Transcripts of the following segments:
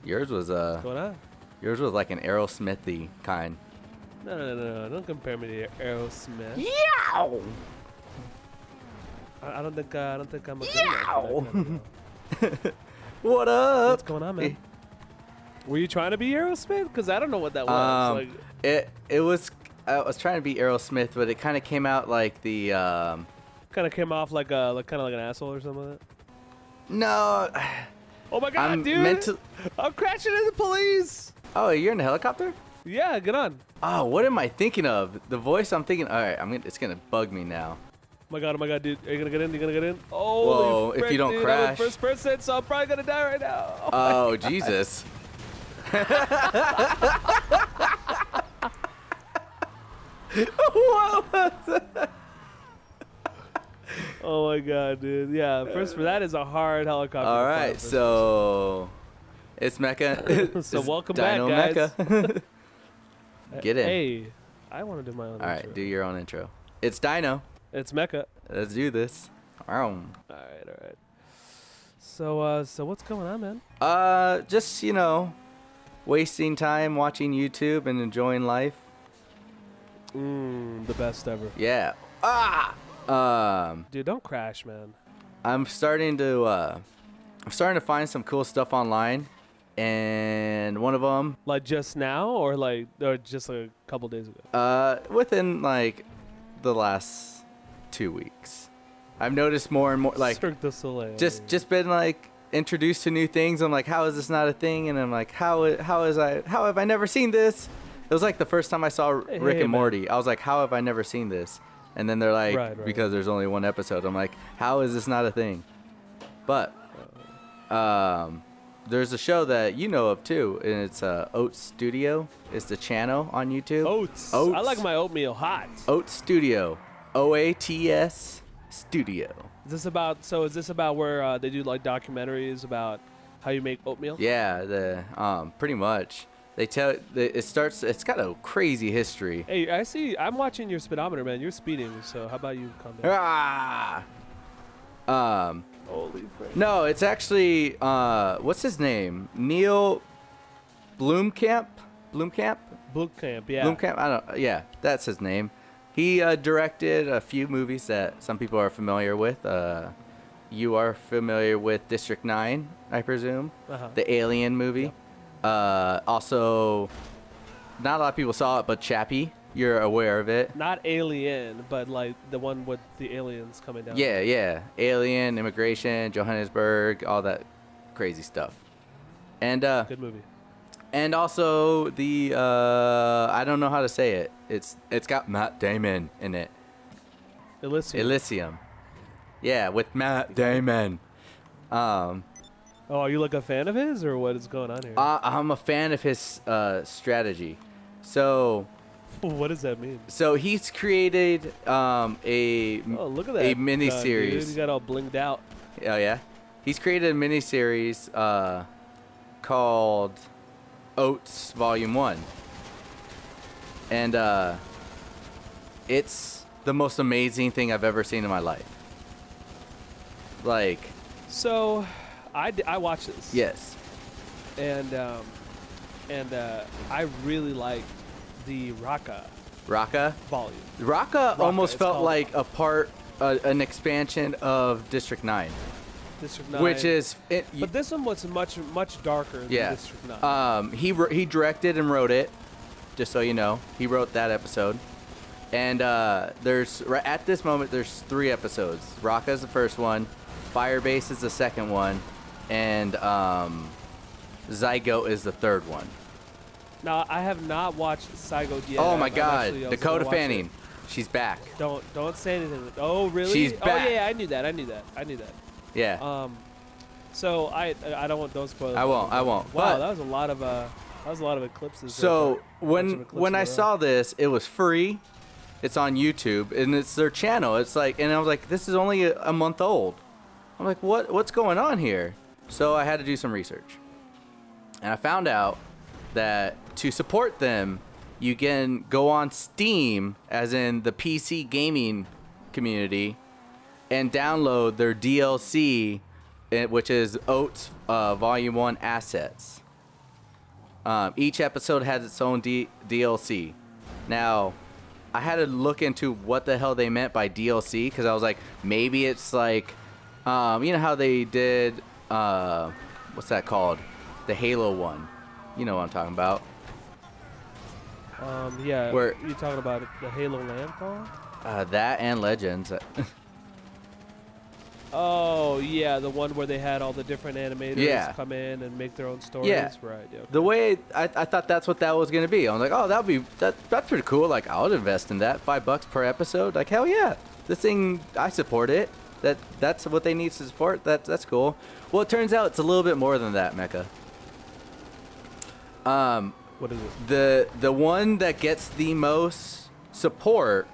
Yours was What's going on? yours was like an Aerosmithy kind. No. Don't compare me to Aerosmith. Yow! I don't think I'm a good enough Yow! for that. What up? What's going on, man? Were you trying to be Aerosmith? Because I don't know what that was. It was. I was trying to be Aerosmith, but it kind of came out like the. Kind of came off like kind of like an asshole or something like that. No. Oh my God, I'm dude! I'm crashing into the police. Oh, you're in a helicopter? Yeah, get on. Oh, what am I thinking of? The voice I'm thinking. All right, it's gonna bug me now. Oh my God, dude! Are you gonna get in? You gonna get in? Whoa! If you don't dude, crash. I'm first person, so I'm probably gonna die right now. Oh Jesus! What was that? Oh my God, dude! Yeah, that is a hard helicopter. All right, so it's Mecha. So it's welcome Dino back, guys. Mecha. Get in. Hey, I want to do my own. All right, do your own intro. It's Dino. It's Mecha. Let's do this. All right. So what's going on, man? Just wasting time watching YouTube and enjoying life. The best ever. Yeah. Dude, don't crash, man. I'm starting to find some cool stuff online, and one of them. Like just now, or just a couple days ago? Within like the last 2 weeks, I've noticed more and more Cirque du Soleil. just been like introduced to new things. I'm like, how is this not a thing? And I'm like, how have I never seen this? It was like the first time I saw Rick and Morty. I was like, how have I never seen this? And then they're like, right. because there's only one episode. I'm like, how is this not a thing? But there's a show that you know of too, and it's OATS Studio. It's the channel on YouTube. Oats. I like my oatmeal hot. OATS Studio. OATS Studio. Is this about where they do like documentaries about how you make oatmeal? Yeah, pretty much. They tell it's got a crazy history. Hey, I see. I'm watching your speedometer, man. You're speeding. So how about you calm down? Holy frick. No, it's actually what's his name? Neil Blomkamp. Boot camp, yeah. Blomkamp. Yeah, that's his name. He directed a few movies that some people are familiar with. You are familiar with District 9, I presume. The Alien movie. Yep. Also, not a lot of people saw it, but Chappie, you're aware of it. Not Alien, but like the one with the aliens coming down. Yeah. Alien, immigration, Johannesburg, all that crazy stuff. And good movie. And also the I don't know how to say it. It's got Matt Damon in it. Elysium. Yeah, with Matt Damon. Oh, are you like a fan of his, or what is going on here? I'm a fan of his strategy. So, what does that mean? So he's created look at that, a mini series. He got all blinged out. Oh yeah, he's created a mini series called OATS Volume 1, and it's the most amazing thing I've ever seen in my life. Like, so. I watched this. Yes. And I really like the Raqqa volume. Raqqa almost felt like an expansion of District 9. District 9. Which is but this one was much darker than District 9. He directed and wrote it, just so you know. He wrote that episode. And at this moment there's 3 episodes. Raqqa is the first one, Firebase is the second one, and Zygote is the third one. Now, I have not watched Zygote yet. Oh my God, Dakota Fanning, she's back. Don't say anything. Oh really? She's back. Oh yeah, I knew that. Yeah. So I don't want those spoilers. I won't. Wow, but that was a lot of eclipses. So when I saw this, it was free. It's on YouTube and it's their channel. It's like, and I was like, this is only a month old. I'm like, what's going on here? So I had to do some research, and I found out that to support them, you can go on Steam, as in the PC gaming community, and download their DLC, which is OATS Volume 1 assets. Each episode has its own DLC. Now, I had to look into what the hell they meant by DLC because I was like, maybe it's like, you know how they did, what's that called? The Halo one. You know what I'm talking about. Yeah. Where you talking about the Halo Landfall? That and Legends. Oh yeah, the one where they had all the different animators come in and make their own stories. Yeah. Right. Yeah, okay. The way I thought that's what that was gonna be. I was like, oh, that's pretty cool. Like, I'll invest in that. $5 per episode. Like, hell yeah. This thing, I support it. That's what they need to support. That's cool. Well, it turns out it's a little bit more than that, Mecha. What is it? The one that gets the most support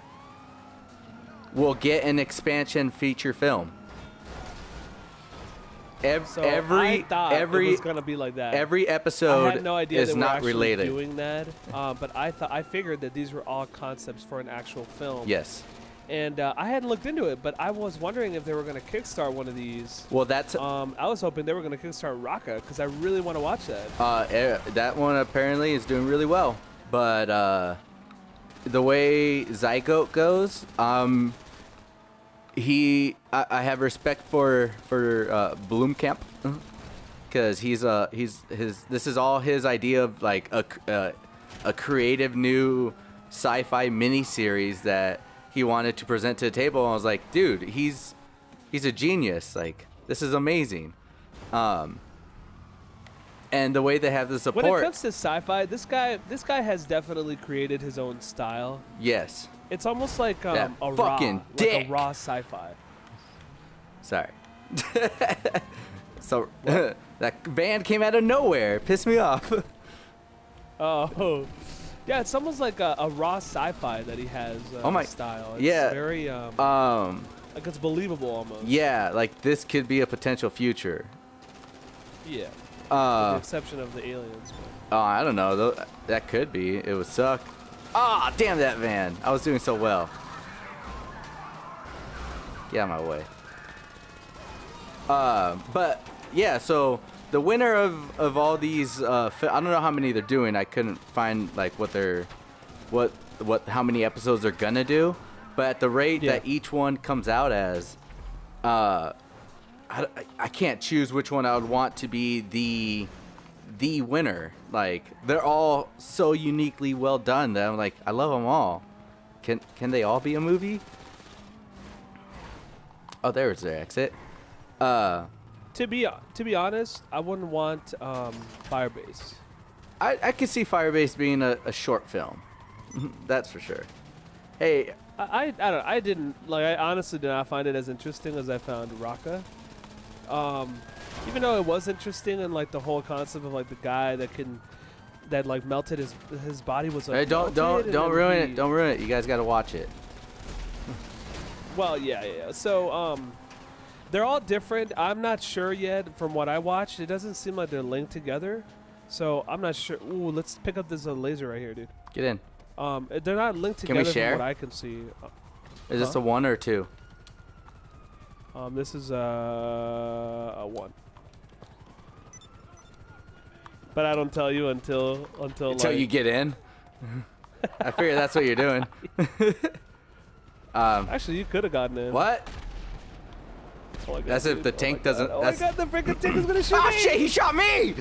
will get an expansion feature film. I thought it was gonna be like that. Every episode I had no idea is they were not actually related. doing that, but I figured that these were all concepts for an actual film. Yes. And I hadn't looked into it, but I was wondering if they were going to kickstart one of these. Well, that's. I was hoping they were going to kickstart Raka because I really want to watch that. That one apparently is doing really well, but the way Zygote goes, I have respect for Bloomkamp because this is all his idea of like a creative new sci-fi miniseries that he wanted to present to the table. And I was like, dude, he's a genius. Like, this is amazing. And the way they have the support. When it comes to sci-fi, this guy has definitely created his own style. Yes. It's almost like That a fucking raw, dick. like a raw sci-fi. Sorry. So that band came out of nowhere. It pissed me off. Oh. Yeah, it's almost like a raw sci-fi that he has style. It's very like it's believable almost. Yeah, like this could be a potential future. Yeah. With the exception of the aliens. Oh, I don't know. That could be. It would suck. Ah, damn that van. I was doing so well. Get out of my way. But yeah, so the winner of all these, I don't know how many they're doing. I couldn't find like how many episodes they're gonna do. But at the rate that each one comes out as, I can't choose which one I would want to be the winner. Like, they're all so uniquely well done that I'm like, I love them all. Can they all be a movie? Oh, there's their exit. To be honest, I wouldn't want Firebase. I could see Firebase being a short film. That's for sure. Hey, I honestly did not find it as interesting as I found Raka. Even though it was interesting and like the whole concept of like the guy that like melted his body was like, hey, don't ruin it. Don't ruin it. You guys got to watch it. Well, yeah. So they're all different. I'm not sure yet from what I watched. It doesn't seem like they're linked together. So I'm not sure. Ooh, let's pick up this laser right here, dude. Get in. They're not linked together. Can we share? From what I can see. Is this a 1 or 2? This is a 1. But I don't tell you until you get in. I figure that's what you're doing. Actually, you could have gotten in. What? Oh my God, that's if the tank doesn't. Oh my God, the freaking tank is gonna shoot me! Ah, shit! He shot me!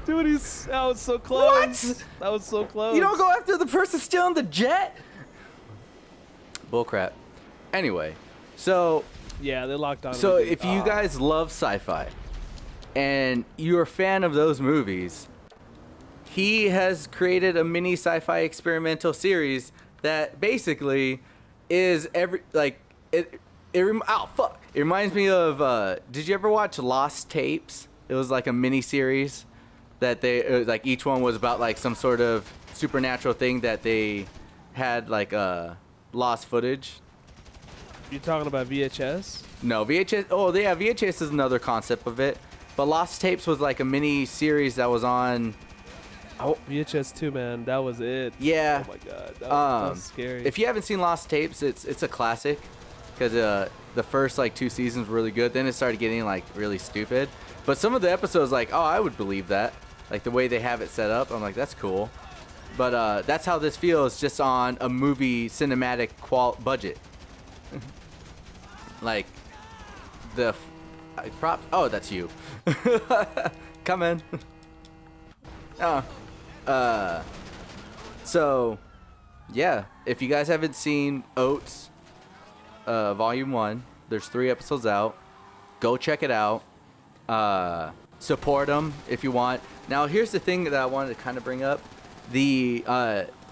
Dude, that was so close. What? That was so close. You don't go after the person still in the jet? Bullcrap. Anyway, so. Yeah, they locked on. So if you guys love sci-fi, and you're a fan of those movies, he has created a mini sci-fi experimental series that basically is it reminds me of did you ever watch Lost Tapes? It was like a mini series that like each one was about like some sort of supernatural thing that they had like lost footage. You talking about VHS? No, VHS. Oh, yeah, VHS is another concept of it. But Lost Tapes was like a mini series that was on. Oh, VHS 2, man, that was it. Yeah. Oh my God, that was scary. If you haven't seen Lost Tapes, it's a classic because the first like 2 seasons were really good. Then it started getting like really stupid. But some of the episodes, like, oh, I would believe that. like the way they have it set up. I'm like, that's cool. But that's how this feels, just on a movie cinematic budget. Like the prop. Oh, that's you. Come in. So yeah, if you guys haven't seen OATS Volume 1, there's 3 episodes out. Go check it out. Support them if you want. Now, here's the thing that I wanted to kind of bring up. The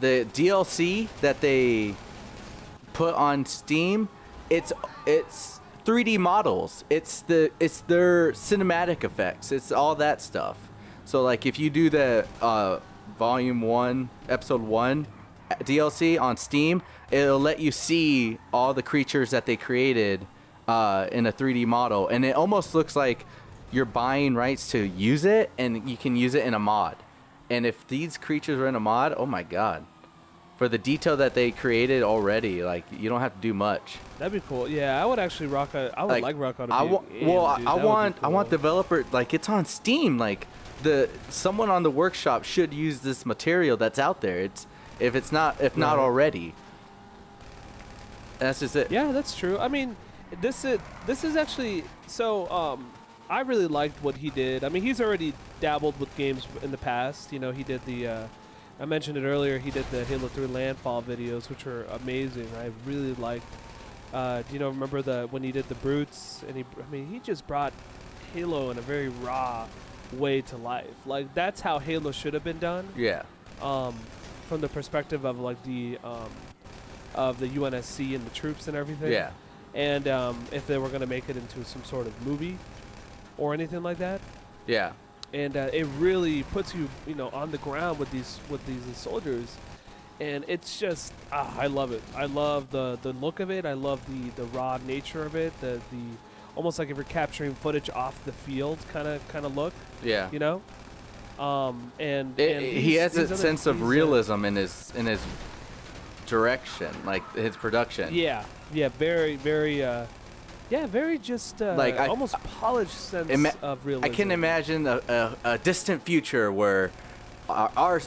DLC that they put on Steam, it's 3D models. It's their cinematic effects. It's all that stuff. So like if you do the Volume 1, Episode 1 DLC on Steam, it'll let you see all the creatures that they created in a 3D model, and it almost looks like you're buying rights to use it, and you can use it in a mod. And if these creatures were in a mod, oh my god. For the detail that they created already, like, you don't have to do much. That'd be cool. Yeah, I would actually rock a. I would like rock on a I want cool. developer, like, it's on Steam. Like, someone on the workshop should use this material that's out there. If not already. That's just it. Yeah, that's true. I mean, this is actually so. I really liked what he did. I mean, he's already dabbled with games in the past. You know, he did the. I mentioned it earlier. He did the Halo 3 Landfall videos, which were amazing. I really liked. Remember when he did the Brutes? And he just brought Halo in a very raw way to life. Like, that's how Halo should have been done. Yeah. From the perspective of like the UNSC and the troops and everything. Yeah. And if they were going to make it into some sort of movie or anything like that. Yeah. And it really puts you, on the ground with these soldiers, and it's just I love it. I love the look of it. I love the raw nature of it. The almost like if you're capturing footage off the field kind of look. Yeah. And he has a sense of realism in his direction, like his production. Yeah. Yeah. Very very. Very just like almost polished sense of realism. I can imagine a distant future where our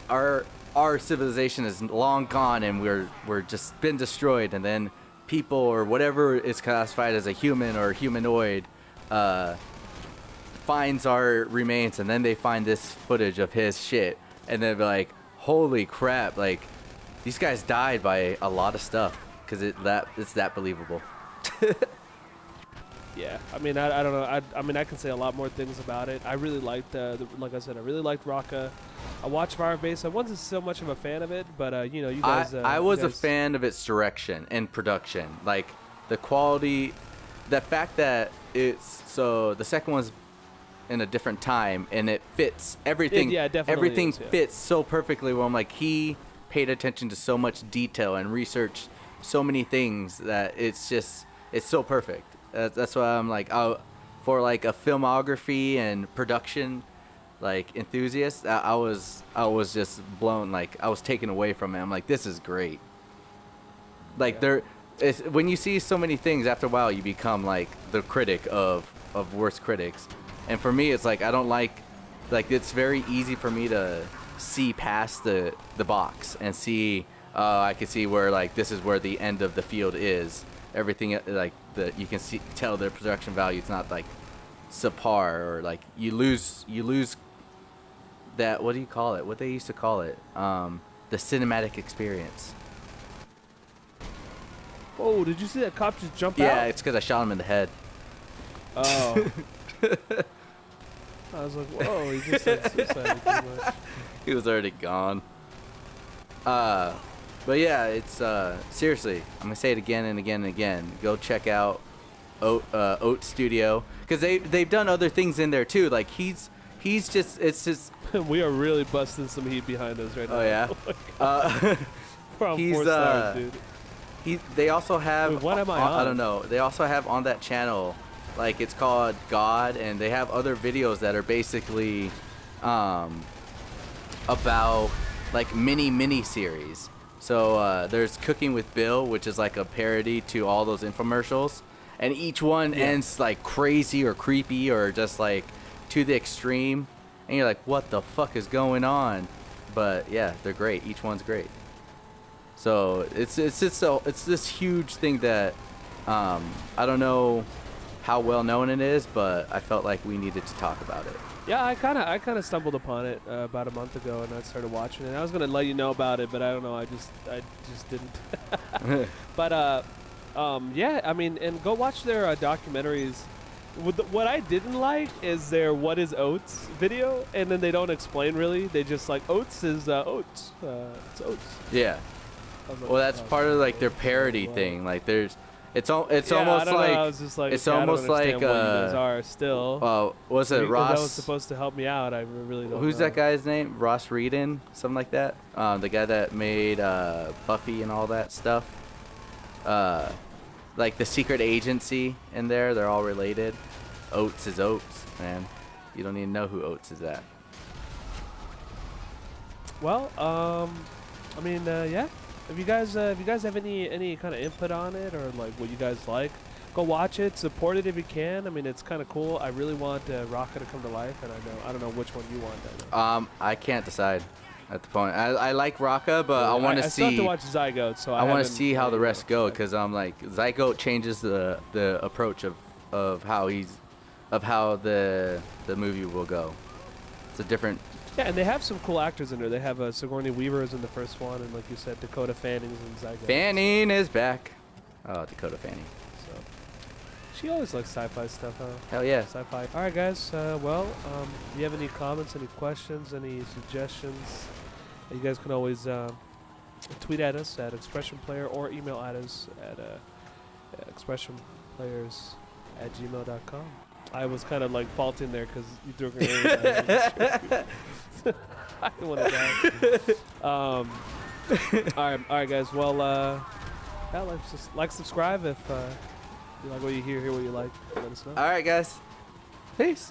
civilization is long gone and we're just been destroyed, and then people or whatever is classified as a human or humanoid finds our remains, and then they find this footage of his shit, and they'll be like, holy crap, like these guys died by a lot of stuff, because it's that believable. Yeah, I mean, I don't know. I mean, I can say a lot more things about it. I really liked, like I said, I really liked Raqqa. I watched Firebase. I wasn't so much of a fan of it, but you guys. I was a fan of its direction and production, like the quality, the fact that the second one's in a different time and it fits everything. Definitely everything is, yeah. fits so perfectly. Where I'm like, he paid attention to so much detail and researched so many things that it's so perfect. That's why I'm like, for like a filmography and production, like enthusiast, I was just blown. Like, I was taken away from it. I'm like, this is great. Like, when you see so many things, after a while you become like the critic of worst critics. And for me, it's like, I don't like it's very easy for me to see past the box and see. I can see where, like, this is where the end of the field is. Everything, like, you can tell their production value is not like subpar, or like you lose that, what do you call it? What they used to call it? The cinematic experience. Oh, did you see that cop just jump out? Yeah, it's because I shot him in the head. Oh. I was like, whoa, he just said suicide too much. He was already gone. But yeah, it's seriously, I'm gonna say it again and again and again. Go check out OATS Studio, because they've done other things in there too. Like it's just. We are really busting some heat behind us right now. Oh yeah. We're on 4 stars, dude. They also have. Wait, what am I on? I don't know. They also have on that channel, like, it's called God, and they have other videos that are basically about like mini series. So there's Cooking with Bill, which is like a parody to all those infomercials, and each one ends like crazy or creepy or just like to the extreme. and you're like, what the fuck is going on? But yeah, they're great. Each one's great. So it's this huge thing that I don't know how well known it is, but I felt like we needed to talk about it. Yeah, I kind of stumbled upon it about a month ago, and I started watching it. I was gonna let you know about it, but I don't know. I just didn't. But yeah, I mean, and go watch their documentaries. What I didn't like is their "What is Oats" video, and then they don't explain really. They just like Oats is Oats. It's Oats. Yeah. Well, that's part of like their parody thing. Like it's almost like I was just like, it's okay, almost I don't like understand what you guys are still. Was it Ross? That was supposed to help me out. I really don't. Who's know. that guy's name? Ross Reedon, something like that. The guy that made Buffy and all that stuff. Like the secret agency in there, they're all related. Oats is Oats, man. You don't even know who Oats is at. Well, I mean, yeah. If you guys have any kind of input on it or like what you guys like, go watch it, support it if you can. I mean, it's kind of cool. I really want Rocka to come to life, and I don't know which one you want. I can't decide at the point. I like Rocka, but I want to see. I still have to watch Zygote, so I want to see how the rest go, because I'm like Zygote changes the approach of how the movie will go. It's a different. Yeah, and they have some cool actors in there. They have Sigourney Weaver is in the first one, and like you said, Dakota Fanning's in Zygote. Fanning is back. Oh, Dakota Fanning. So she always likes sci-fi stuff, huh? Hell yeah. Sci-fi. All right, guys. Well, do you have any comments, any questions, any suggestions? You guys can always tweet at us at XPressionPlayer or email at us at XPressionPlayers@gmail.com. I was kind of like faulting there because you threw a grenade. I don't want to die. All right, guys. Well, yeah, like, subscribe if you like what you hear what you like. Let us know. All right, guys. Peace.